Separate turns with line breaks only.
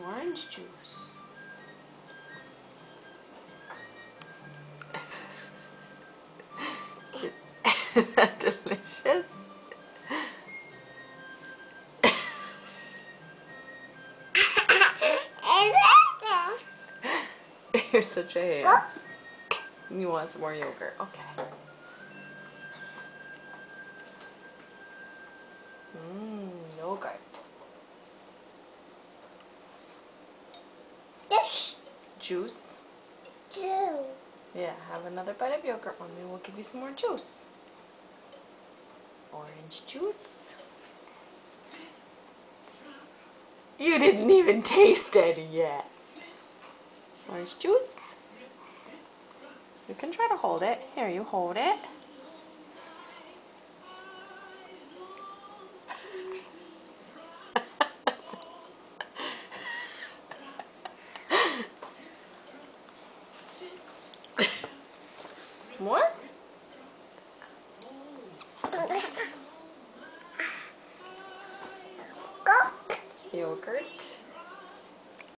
Orange juice. Is that delicious? You're such a ham. You want some more yogurt? Okay. Yogurt. Juice? Yeah, have another bite of yogurt, Mommy. We'll give you some more juice. Orange juice. You didn't even taste any yet. Orange juice. You can try to hold it. Here, you hold it. More? Yogurt.